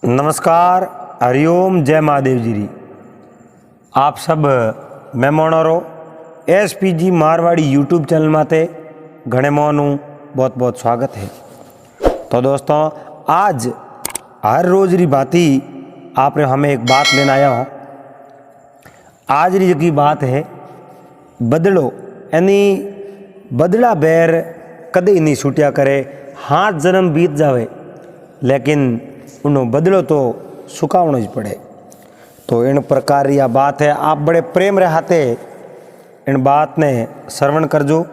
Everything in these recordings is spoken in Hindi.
नमस्कार, हरिओम, जय महादेव जी री। आप सब मेहमानों SPG मारवाड़ी यूट्यूब चैनल माते घणे मोनू बहुत बहुत स्वागत है। तो दोस्तों, आज हर रोज री बाती आपने हमें एक बात लेना आया हूँ। आज री की बात है बदलो, यानी बदला बैर कदे नहीं छूटिया करे। हाथ जन्म बीत जावे लेकिन उन्हों बदलो तो सुखावना ही पड़े। तो इन प्रकार यह बात है। आप बड़े प्रेम रहते इन बात ने श्रवण करजो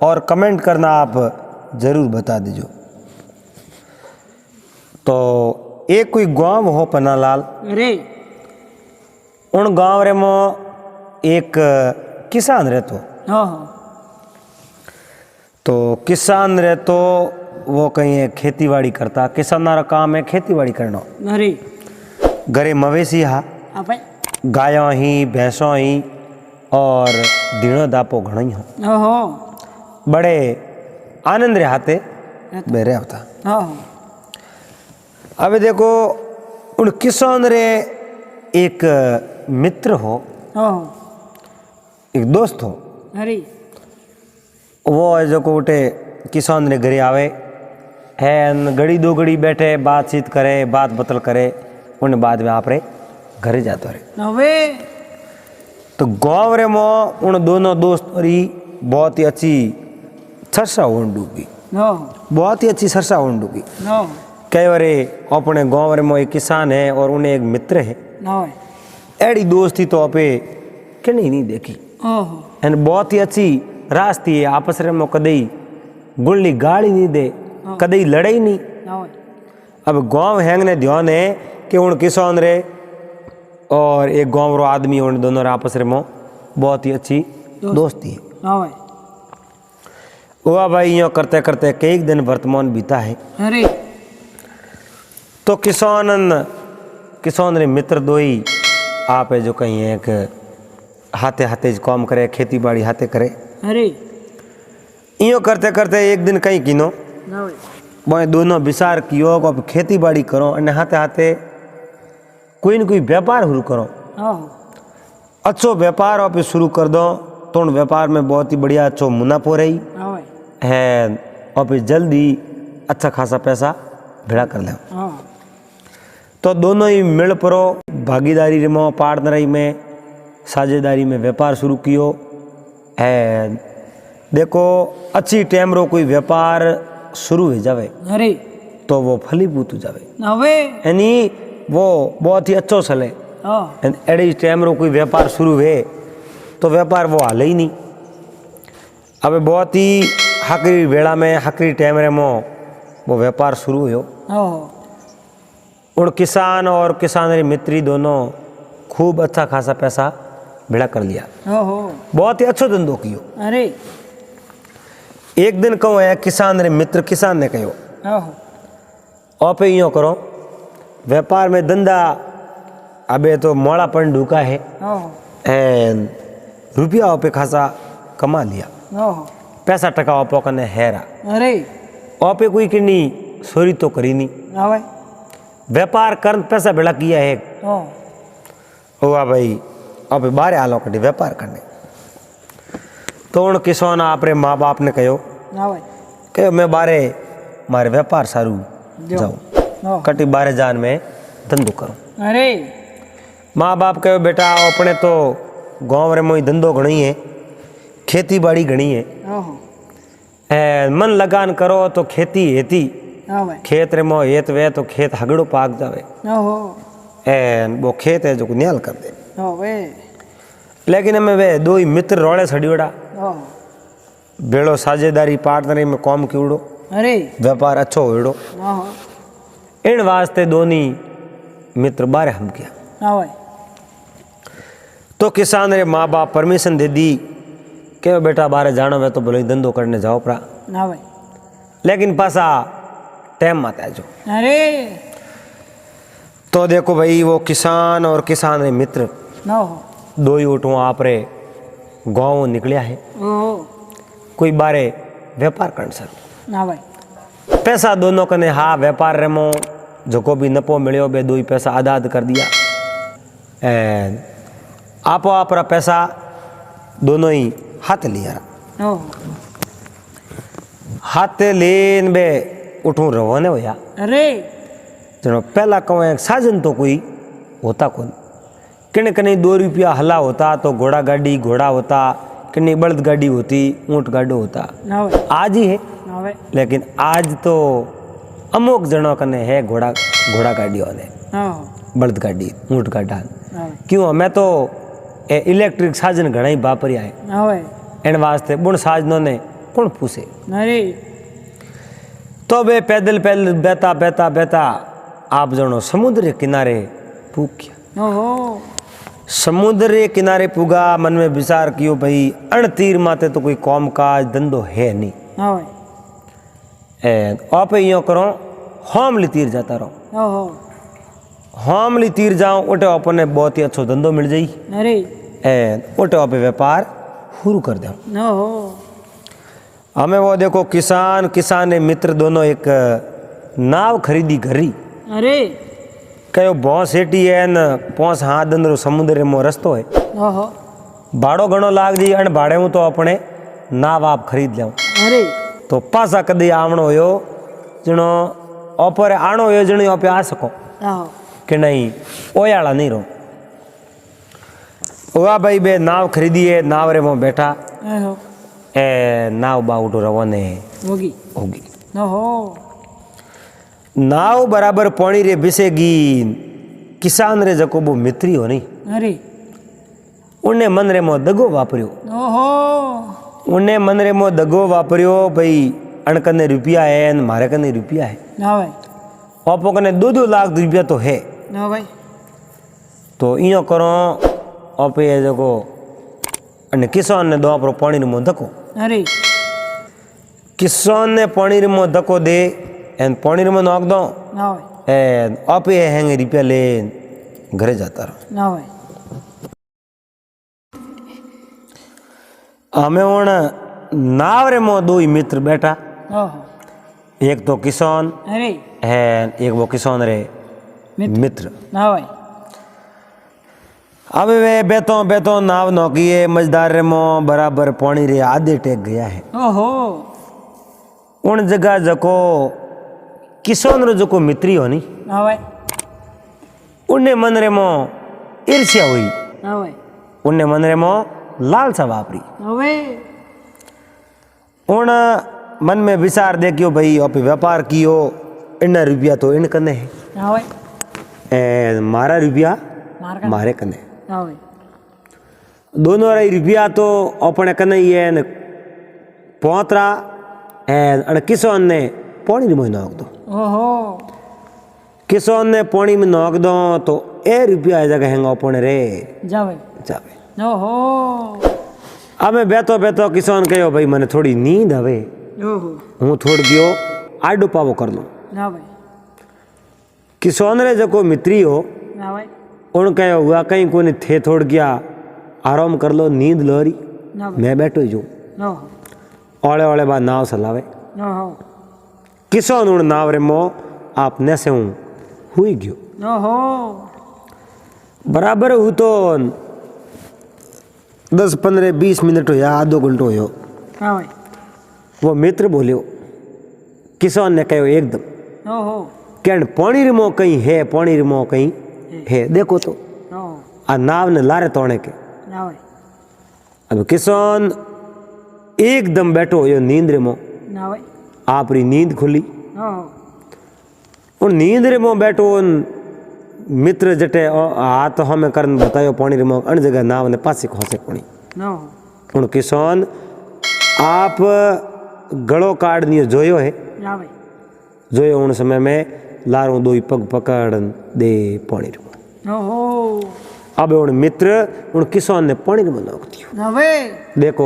और कमेंट करना आप जरूर बता दीजो। तो एक कोई गांव हो पन्नालाल, अरे उन गांव रे मो एक किसान रहतो। तो किसान रहतो वो कहीं खेती बाड़ी करता। किसान रा काम है खेती बाड़ी करना। अरे घरे मवेशी हा, गायों ही भैंसों ही और दीणो दापो घणो ही हो। ओहो, बड़े आनंद रहते बेरे होता। अब देखो उन किसान रे एक मित्र हो, एक दोस्त हो। अरे वो है जो कोटे किसान रे घरे आवे है, घड़ी दो घड़ी बैठे बातचीत करे, बात बतल करे। उन बाद में आप रे घरे जाते रहे। तो गाँव रे मो उन दोनों दोस्त री बहुत ही अच्छी चर्चा होने डूबी, बहुत ही अच्छी चर्चा होने डूबी। कई बारे अपने गाँव रे मो एक किसान है और उन्हें एक मित्र है। एड़ी दोस्ती तो आपे कहीं नहीं देखी। एंड बहुत ही अच्छी रास्ती है। आपस रे मो कदई गुल्ली गाली नहीं दे, कदई लड़ाई नहीं। अब गांव हैंगने ध्यान है कि उन किसान रे और एक गांव रो आदमी उन दोनों रे आपस रे मो बहुत ही अच्छी दोस्ती है। वो भाई यो करते करते कई दिन वर्तमान बीता है। अरे तो किसान रे मित्र दो ही आप है जो कहीं एक हाथे हाथे काम करे, खेती बाड़ी हाथे करे। अरे यो करते करते एक दिन कहीं किनो वो दोनों विचार कियो को खेती बाड़ी करो और हाथे हाथे कोई न कोई व्यापार शुरू करो। अच्छो व्यापार आप शुरू कर दो तो उन व्यापार में बहुत ही बढ़िया अच्छो मुनाफो रही है और जल्दी अच्छा खासा पैसा भेड़ा कर ले। तो दोनों ही मिल परो भागीदारी में, पार्टनरी में, साझेदारी में व्यापार शुरू कियो है। देखो अच्छी टाइम रो कोई व्यापार शुरू हो जावे अरे तो वो फलीभूत हो जावे, यानी वो बहुत ही अच्छो चले। एडी टाइम रो कोई व्यापार शुरू हुए तो व्यापार वो हाले ही नहीं। अब बहुत ही हकरी वेला में हकरी टाइम रे मो वो व्यापार शुरू हुयो। उन किसान और किसान रे मित्री दोनों खूब अच्छा खासा पैसा भेड़ा कर लिया। बहुत ही अच्छो धंधो कियो। अरे एक दिन कहो है किसान रे मित्र किसान ने कहो आप यो करो व्यापार में धंधा अबे तो मोड़ापन ढूका है एंड रुपया आप खासा कमा लिया, पैसा टका आप कने हैरा। अरे आप कोई किन्नी सोरी तो करी नहीं, व्यापार कर पैसा भेड़ा किया है। हुआ भाई आप बाहर आलो कटी व्यापार करने। तो उन किसान आप रे माँ बाप ने कहो मैं बारे मारे व्यापार सारू जाऊँ, कटी बारे जान में धंधो करो। अरे माँ बाप कहो बेटा अपने तो गाँव रे मोई धंधो घणी है, खेती बाड़ी घणी है, मन लगान करो तो खेती हेती, खेत रे मो हेत वे तो खेत हगड़ो पाक जावे एन वो खेत है जो न्याल कर दे। लेकिन हमें वे दो ही मित्र रोड़े छड़ियोड़ा बेड़ो साझेदारी पार्टनरी में काम क्योड़ो। अरे व्यापार अच्छो होड़ो। इन वास्ते दोनी मित्र बारे हम किया। तो किसान रे माँ बाप परमिशन दे दी कि बेटा बारे जानो वे तो बोले धंधो करने जाओ परा, लेकिन पासा टाइम मत आजो। अरे तो देखो भाई वो किसान और किसान रे मित्र दो ही उठो आप रे गाँव निकलिया है। कोई बारे व्यापार करने सर पैसा दोनों कने हाँ व्यापार रे मो जो भी नफो मिलो बे 2 पैसा आधा आध कर दिया एंड आपो आपरा पैसा दोनों ही हाथ लिया हाथ लेन बे उठूं रवाने होया। अरे जनो पहला कहूँ साजन तो कोई होता कौन किने कने 2 रुपया हला होता तो घोड़ा गाड़ी घोड़ा होता किन्नी बलद गाड़ी होती ऊँट गाडो होता आज ही है लेकिन आज तो अमुक जनों कने है घोड़ा घोड़ा गाड़ी वाले बलद गाड़ी ऊँट गाडा क्यों हमें तो इलेक्ट्रिक साधन घना ही वापरिया है इन वास्ते बुण साधनों ने कौन पूछे तो वे पैदल पैदल बहता बहता बहता आप जनो समुद्र के किनारे पूग्या। समुद्र के किनारे पुगा मन में विचार कियो भाई अण तीर माते तो कोई कौम काज धंधो है नहीं आप यो करो होमली तीर जाता रहो होमली तीर जाओ ओटे अपने बहुत ही अच्छो धंधो मिल जाई ओटे आप व्यापार शुरू कर दो। हमें वो देखो किसान किसान ने मित्र दोनों एक नाव खरीदी घरी अरे कयो भौं सेटी है न 5 हाथ अंदर समुद्र में रस्तो है भाड़ो घणो लाग जी अण भाड़े में तो अपने नाव आप खरीद लिया अरे तो पासा कदी आवणो होयो जणो ओपर आणो होयो जणो आप आ सको कि नहीं ओयाला नहीं रहो वाह भाई बे नाव खरीदी है नाव रे में बैठा ए नाव बाउटो रवाने होगी होगी नाव बराबर पानी रे बिसेगी किसान रे जको बो मित्री हो नहीं अरे उन्हें मन रे मो दगो वापरियो उन्हें मन रे मो दगो वापरियो भाई अण कने रुपया है न मारे कने रुपया है ना भाई आपो कने 2-2 लाख रुपया तो है ना भाई तो इयो करो आप ये जको अने किसान ने दो आपरो पानी रे मो धक्को अरे किसान ने पानी रे मो धक्को दे एन पानी रे मो नाक दो ना भाई एन आप ये हैंगे रुपया ले घरे जाता रहो ना भाई हमें उन नाव रे मो 2 ही मित्र बैठा एक तो किसान अरे है एक वो किसान रे मित्र ना भाई अब वे बेतो बेतो नाव नौकिए मजदार रे मो बराबर पानी रे आधे टेक गया है उन जगह जको किसान रो जको मित्री होनी ना भाई उन्हें मन रे मो ईर्ष्या हुई ना भाई उन्हें मन रे मो लालसा वापरी ना भाई उन मन में विचार देखियो भाई आप व्यापार कियो इन रुपया तो इन कने है ना भाई ए मारा रुपया मारे कने ना भाई दोनों रे रुपया तो अपने कने ही है न पोतरा ए किसान ने पानी में नाक दो किसान ने पानी में नाक दो तो ए रुपया जगह हैंगा अपने रे जावे जावे ओहो अब मैं बेतो बेतो किसान कहो भाई मैंने थोड़ी नींद आवे हूँ थोड़ गयो आडो पावो कर लो ना भाई किसान रे जको मित्री हो ना भाई उन कहो हुआ कहीं कोने थे थोड़ गया आराम कर लो नींद लो रही मैं बैठो ही जो ओले ओले बाद नाव चलावे किसान उन नाव रे मो आप ने से हूँ हुई गयो बराबर हूँ तो 10-15-20 मिनट हो या आधो घंटो हो वो मित्र बोलियो किसान ने कहो एकदम कहन पानी रे मो कहीं है पानी रे मो कहीं है देखो तो आ नाव ने लारे तोड़े के अब किसान एकदम बैठो हो नींद रे मो आप री नींद खुली उन नींद रे मो बैठो उन मित्र जटे हाथ हमें करन बतायो पानी रे मो अन जगह नाव ने पासे खोसे कोनी उन किसान आप गलो काट दियो जोयो है जोयो उन समय में लारो 2 पग पकड़ दे पानी रे मो अब उन मित्र उन किसान ने पानी रे मो नाख दियो देखो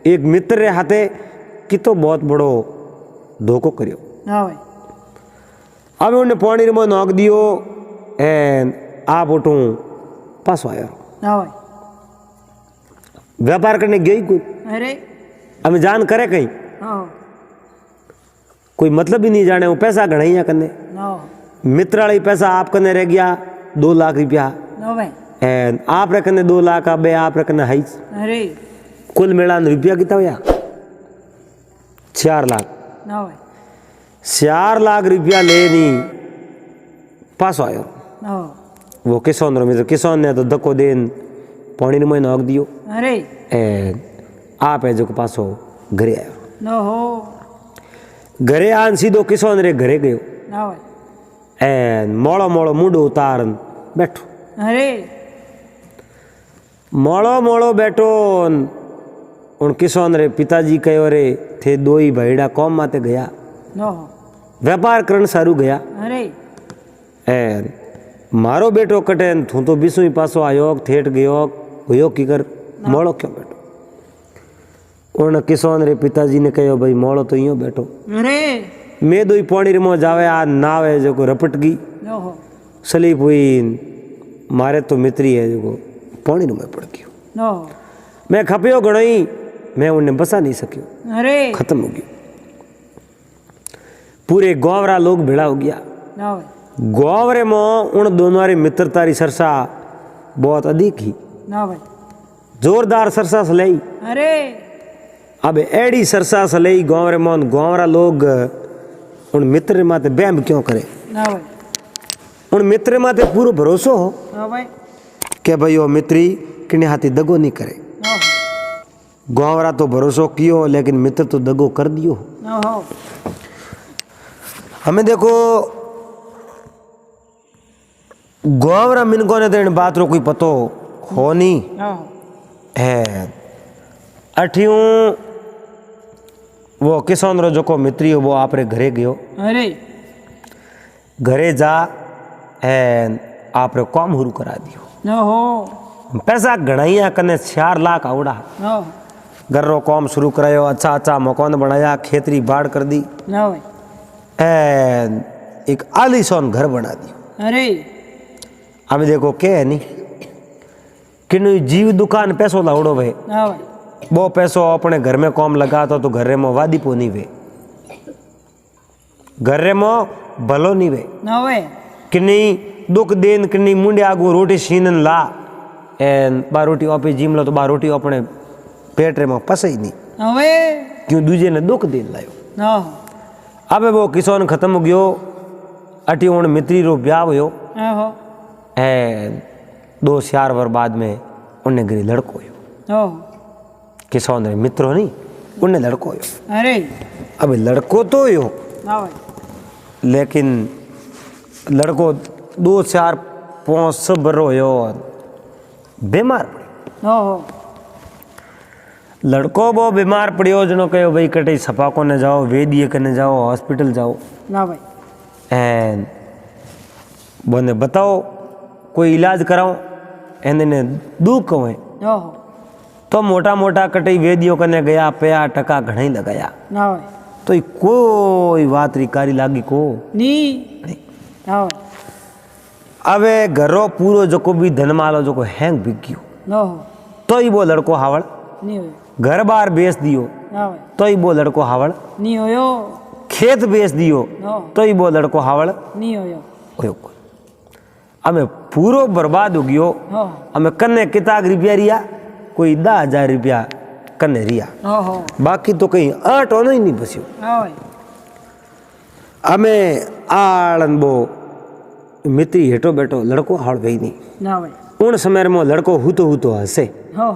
एक मित्र रे हाथे कितो बहुत बड़ो धोखो करियो अब उन्हें पानी रे मो नाख दियो एन आप उठूं पास आया व्यापार करने गई कोई अरे हमें जान करे कहीं कोई मतलब ही नहीं जाने वो पैसा घड़ा ही करने मित्र वाली पैसा आप कने रह गया 2 लाख रुपया ना भाई एंड आप रखने 2 लाख अब आप रखने हाई अरे कुल मिला रुपया कितना हुआ 4 लाख ना भाई 4 लाख रुपया लेनी पास आयो ना वो किसान रो मित्र किसान ने तो धक्को देन पानी में नाग दियो अरे एंड आप है जो के पासो घरे आयो ना हो घरे आन सीधो किसान रे घरे गयो ना भाई एंड मोड़ो मोड़ो मुंडो उतारन बैठो अरे मोड़ो मोड़ो बैठो उन किसान रे पिताजी कहो रे थे 2 ही भाईड़ा कौम माते गया ना हो व्यापार करण सारू गया अरे एंड मारो बेटो कटे थू तो बिसु ही पासो आयो थेट गयो हुयो की कर मोड़ो क्यों बैठो उन किसान रे पिताजी ने कहो भाई मोड़ो तो यूं बैठो अरे मैं दो ही पानी मो जावे आ नावे जो को रपट गई ना हो स्लीप हुई मारे तो मित्री है जो पानी में पड़ गयो ना हो मैं खपियो घणो ही मैं उन्हें बसा नहीं सकियो अरे खत्म हो गयो पूरे गांवरा लोग भेड़ा हो गया ना भाई गांवरे में उन दोनों री मित्रता री सरसा बहुत अधिक ही ना भाई जोरदार सरसा सलई अरे अब एड़ी सरसा सलई गांवरे में गांवरा लोग उन मित्र माते बैम क्यों करे ना भाई उन मित्र माते पूरो भरोसो हो ना भाई कि भाई वो मित्री किने हाथी दगो नहीं करे ना हो गांवरा तो भरोसो कियो लेकिन मित्र तो दगो कर दियो ना हो हमें देखो गांवरा मिनकों ने तो इन बात रो कोई पतो हो नहीं ना हो है अठियों वो किसान रो जो को मित्री हो वो आपरे घरे गयो अरे घरे जा एंड आपरे काम हुरू करा दियो ना हो पैसा घणाइया कने 4 लाख आवड़ा ना हो घर रो काम शुरू करायो अच्छा अच्छा मकान बनाया खेतरी बाड़ कर दी ना भाई एंड एक आलीशान घर बना दियो अरे हमें देखो के है नहीं कि जीव दुकान पैसो लावड़ो वे ना भाई वो पैसो अपने घर में काम लगाता तो घर में वादी पो नहीं वे घर में भलो नहीं वे ना भाई किन्नी दुख देन किन्नी मुंडे आगू रोटी छीनन ला एंड बा रोटी आपे जीम लो तो बा रोटी अपने पेट रे में पसे ही नहीं ना भाई क्यों दूजे ने दुख देन लायो ना हो अबे वो किसान खत्म हो गयो अटी उन मित्री रो ब्याह होयो ना हो एंड 2-4 वर बाद में उन्हें घरे लड़को होयो ना हो किसान रे मित्रो नहीं उन्हें लड़को होयो अरे अब लड़को तो होयो ना भाई लेकिन लड़को 2-4-5 सब बरो होयो बीमार पड़ियो ना हो लड़को वो बीमार पड़ियो जनो कहो भाई कटे सफा को ने जाओ वेदिए कने जाओ हॉस्पिटल जाओ ना भाई एंड बोने बताओ कोई इलाज कराओ एने दुख कहे ना हो तो मोटा मोटा कटई वेदियों कने गया पया टका घणा ही लगाया ना भाई तो कोई बात रिकारी लागी को नी नहीं। ना भाई अबे घरो पूरो जो भी धनमालो जो हैंग बिक गयो ना हो तो ही वो लड़को हावड़ नी हो घर बार बेच दियो ना भाई तो ही वो लड़को हावड़ नी होयो खेत बेच दियो ना तो ही वो लड़को हावड़ नी होयो होयो हमें पूरो बर्बाद हो गयो ना हमें कन्ने किताब रुपया रिया कोई 10,000 रुपया कन्ने रिया हो बाकी तो कहीं 8 होना ही नहीं बस्यो ना भाई हमें आड़न बो मित्री हेठो बैठो लड़को हाड़ गई नहीं ना भाई उन समय में लड़को हूतो हंसे हो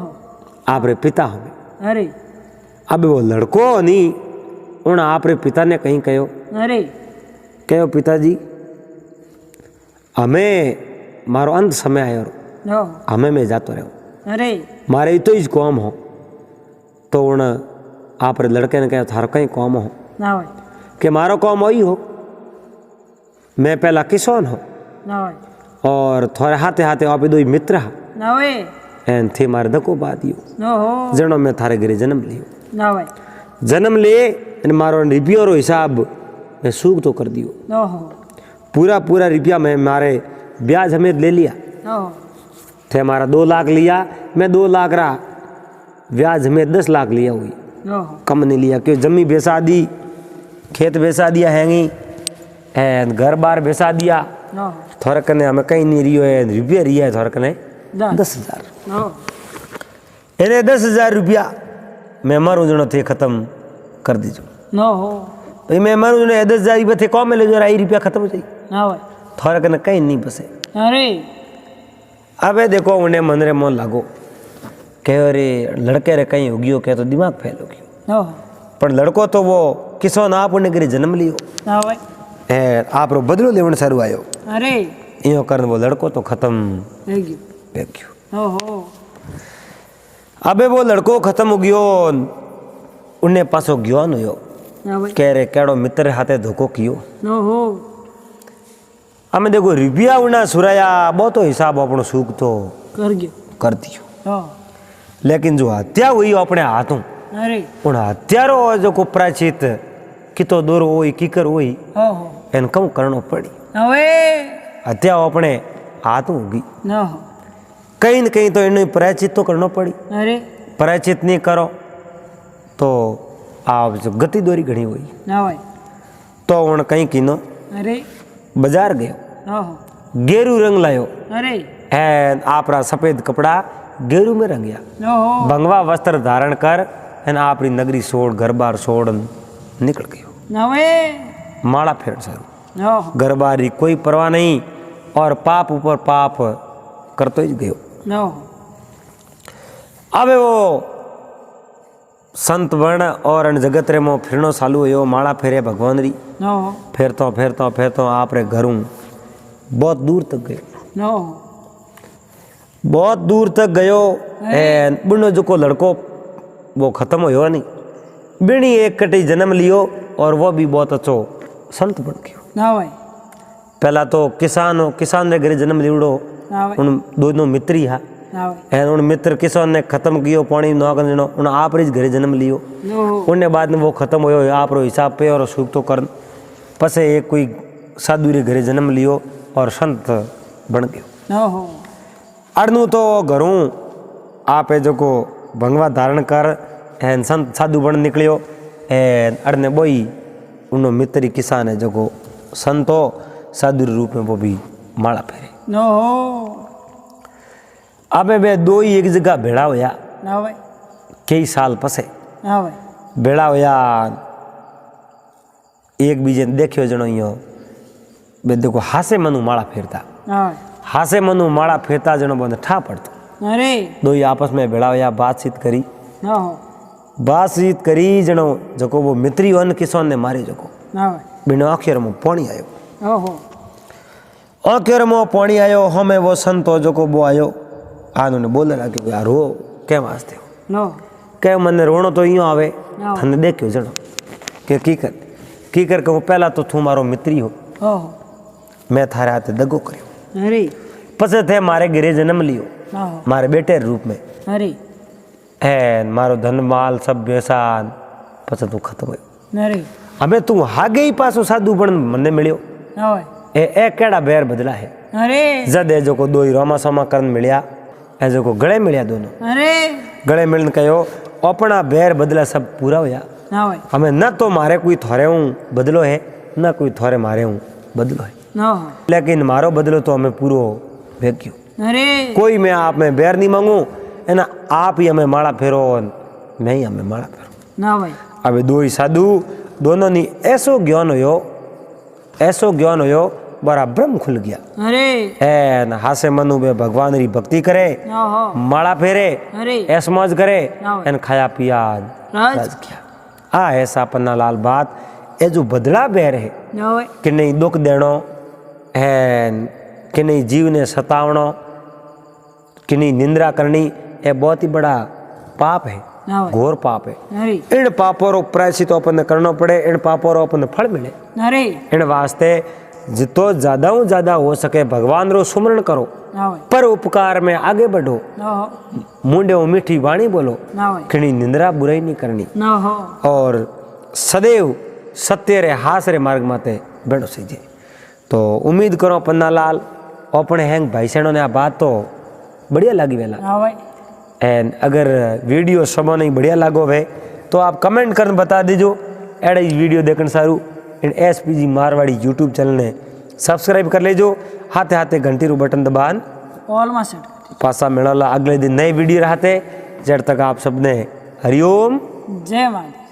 आपरे पिता हमें अरे अब वो लड़को नहीं उन आपरे पिता ने कहीं कहो अरे कहो पिताजी हमें मारो अंत समय आयो ना हमें मैं जातो रहो अरे मारे तो ही कौम हो तो उन आपरे लड़के ने कहो थारो कहीं कौम हो ना भाई कि मारो कौम वही हो मैं पहला किसान हो ना भाई और थोड़े हाथे हाथे आप दो मित्र हा ना भाई एन थे मारे धक्को पा दियो ना हो जनो मैं थारे घरे जन्म लियो ना भाई जन्म ले एन मारो रुपयो रो हिसाब मैं सूख तो कर दियो ना हो पूरा रुपया मैं मारे ब्याज हमें ले लिया ना हो थे हमारा 2 लाख लिया मैं 2 लाख रहा ब्याज हमें 10 लाख लिया हुई ना हो कम नहीं लिया क्यों जमी बेचा दी खेत बेचा दिया हैंगी एन घर बार बेसा दिया हाँ थोड़ा कने हमें कहीं नहीं रियो है रुपया रिया है थोड़ा कने 10,000 हाँ એને 10,000 રૂપિયા મેં મારું જણો તે ખતમ કરી દીધું ना हो ભાઈ મેં મારું જણે 10,000 રૂપિયા થી કોમે લેજો આ રૂપિયા ખતમ થઈ ना भाई થોડા કને કઈ નહીં બસે अरे હવે देखो उन्हें मन रे मोन लागो કે અરે લડકે રે કઈ हो गयो કે તો दिमाग फेल हो गयो ना પણ લડકો તો वो કિશોર आपने करे जन्म लियो ना भाई એ આપરો બદલો લેવણ સારું આયો अरे इयो करन वो लड़को तो खत्म है क्यों हो गयो ओहो अबे वो लड़को खत्म हो गयो उन्हें पासो गयो न यो ना भाई कह रे केड़ो मित्र हाथे धोखो कियो ना हो हमें देखो रिबिया उना सुराया बहुत हिसाब अपनो सूख तो कर गयो कर दियो हाँ लेकिन जो हत्या हुई अपने हाथों अरे उन हत्यारो जो को प्राचित कितो दोरो होई कीकर होई ओहो एन कम करनो पड़ी अवे हत्या अपने हाथों होगी ना हो कहीं न कहीं तो इन्हें प्रायचित तो करना पड़ी अरे प्रायचित नहीं करो तो आप जो गति दोरी घनी हुई ना भाई तो उन कहीं कीनो अरे बाजार गयो ना हो गेरू रंग लायो अरे एन आपरा सफेद कपड़ा गेरू में रंगया ना हो भंगवा वस्त्र धारण कर एन आपरी नगरी छोड़ घर बार छोड़ निकल गयो ना वे माड़ा फेर सारू ना हो घर बार की कोई परवाह नहीं और पाप ऊपर पाप करतो ही गयो ना हो अब वो संत वर्ण और अन जगत रे मो फिरनो चालू हो माड़ा फेरे भगवान री ना हो फेरतो फेरतो फेरतो आप रे घरों बहुत दूर तक गयो ना हो बहुत दूर तक गयो एन बुनो जो को लड़को वो खत्म होयो नहीं बिनी एक कटी जन्म लियो और वो भी बहुत अच्छो संत बन गयो ना भाई पहला तो किसान रे घरे जन्म लिवड़ो ना भाई उन दोनों मित्री हा ना भाई एन उन मित्र किसान ने खत्म कियो पानी नौकन जनो उन आप रे घरे जन्म लियो ना हो उन्हें बाद में वो खत्म होयो आप रो हिसाब पे और सुख तो कर पसे एक कोई साधु रे घरे जन्म लियो और संत बन गयो ना हो अड़नू तो घरों आप जो को भंगवा धारण कर एन संत साधु बन निकलियो एन अड़ने बोई उनो मित्री किसान है जो को संतो साधु रे रूप में वो भी माला फेरे ना हो अबे बे दो ही एक जगह भेड़ा होया ना भाई कई साल पसे ना भाई भेड़ा होया एक बीजे ने देखियो जनो यो बे देखो हासे मनु माला फेरता ना भाई हासे मनु माला फेरता जनो बंद ठा पड़तो अरे दो ही आपस में भेड़ा होया बातचीत करी ना हो बातचीत करी जनो जको वो मित्री वन किसान ने मारे जको ना भाई बिना आखिर में पानी आयो ओहो आखिर में पानी आयो हमें वो संतो जको वो आयो आनो ने बोले लगे कि यार रो क्या वास्ते हो ना के मन रोणो तो यूं आवे ना। थने देखियो जनो के की कर के वो पहला तो तू मारो मित्री हो ओहो मैं थारे हाथे दगो करियो अरे पसे थे मारे घरे जन्म लियो ना हो मारे बेटे रे रूप में अरे एन मारो धन माल सब बेसान पसे तू खत्म हो अरे हमें तू हागे ही पासो साधु पण मने मिलियो ना भाई ए केड़ा बेर बदला है अरे जद ए जो को दो ही रोमा सोमा करन मिलिया ए जो को गले मिलिया दोनों अरे गले मिलन कहो अपना बेर बदला सब पूरा होया ना भाई हमें न तो मारे कोई थोड़े हूँ बदलो है न कोई थोड़े मारे हूँ बदलो है ना हो लेकिन मारो बदलो तो हमें पूरो भेग्यो अरे कोई मैं आप में बैर नहीं मांगू है ना आप ही हमें माड़ा फेरो मैं ही हमें माड़ा फेरो ना भाई अब दो ही साधु दोनों ने ऐसो ज्ञान होयो बड़ा ब्रह्म खुल गया अरे एन हासे मनु बे भगवान री भक्ति करे ना हो माड़ा फेरे अरे ऐस मौज करे ना भाई। एन खाया पिया राज। राज किया आ ऐसा पन्ना लाल बात ए जो बदला बेर है ना भाई कि नहीं दुख देनो एन कि नहीं जीव ने सतावनो कि नहीं निंद्रा करनी ये बहुत ही बड़ा पाप है ना भाई घोर पाप है अरे इन पापों रो प्रायश्चित अपन करना पड़े इन पापों रो अपन फल मिले अरे इन वास्ते जितो ज्यादा हो सके भगवान रो सुमरण करो ना भाई पर उपकार में आगे बढ़ो ना हो मुंडे मीठी वाणी बोलो ना भाई कि निंद्रा बुराई नहीं करनी ना हो और सदैव सत्य रे हास रे मार्ग माते बेड़ो सीजे तो उम्मीद करो पन्नालाल अपने हैंग भाई सेणों ने आ बात तो बढ़िया लगी वेला ना भाई एंड अगर वीडियो सबो नहीं बढ़िया लागो वे तो आप कमेंट कर बता दीजो एड़े वीडियो देखने सारू इन SPG मारवाड़ी यूट्यूब चैनल ने सब्सक्राइब कर लेजो, हाथे हाथे घंटी रू बटन दबान ऑल में सेट कर पासा मिला अगले दिन नए वीडियो रहते। जब तक आप सबने हरिओम जय माता।